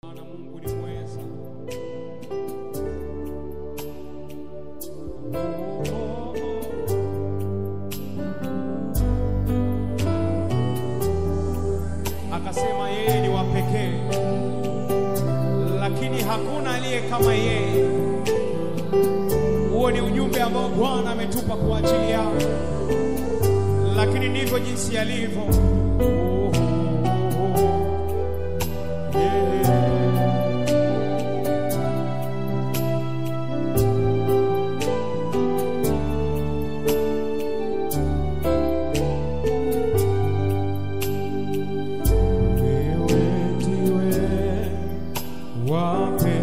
Maana Mungu ni mweza. Akasema yeye ni wa pekee, lakini hakuna aliye kama yeye. Huo ni ujumbe ambao Bwana ametupa kuachilia, lakini ndivyo jinsi alivyo. Bwana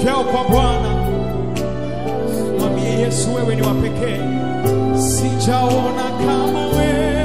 vyao kwa Bwana. Mwambie Yesu, wewe ni wa pekee, sijaona kama wewe.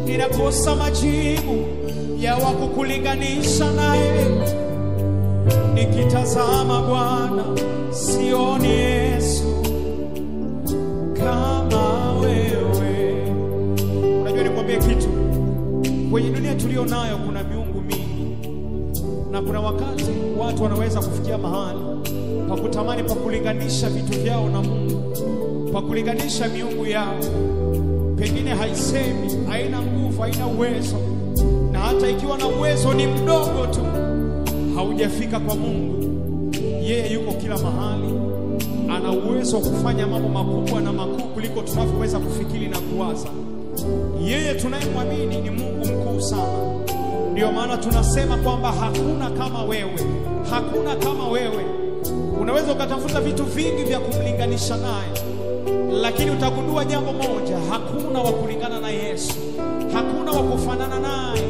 Ninakosa majibu ya wakukulinganisha naye. Nikitazama Bwana sioni Yesu kama wewe. Unajua nikwambie kitu, kwenye dunia tulio nayo kuna miungu mingi, na kuna wakati watu wanaweza kufikia mahali pa kutamani pa kulinganisha vitu vyao na Mungu, pa kulinganisha miungu yao. Pengine haisemi, haina nguvu, haina uwezo, na hata ikiwa na uwezo ni mdogo tu, haujafika kwa Mungu. Yeye yuko kila mahali, ana uwezo kufanya mambo makubwa na makuu kuliko tunavyoweza kufikiri na kuwaza. Yeye tunayemwamini ni Mungu mkuu sana. Ndio maana tunasema kwamba hakuna kama wewe, hakuna kama wewe. Unaweza ukatafuta vitu vingi vya kumlinganisha naye, lakini utagundua jambo moja: hakuna wa kulingana na Yesu, hakuna wa kufanana naye.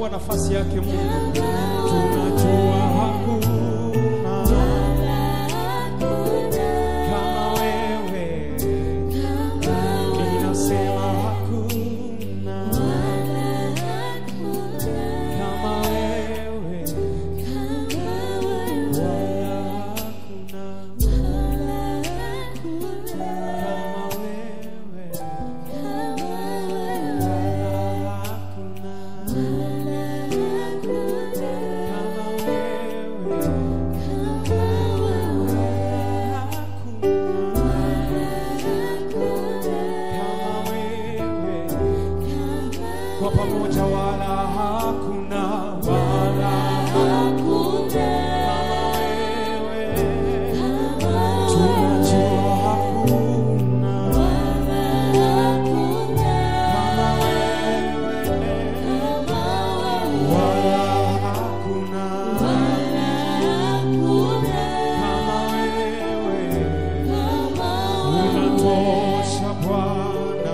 kutambua nafasi yake Mungu. Tunajua hakuna kama wewe, ninasema hakuna kama wewe, kwa pamoja wala hakuna, wala hakuna kama wewe. Tunajua hakuna kama wewe, wala hakuna kama wewe. Unatosha Bwana,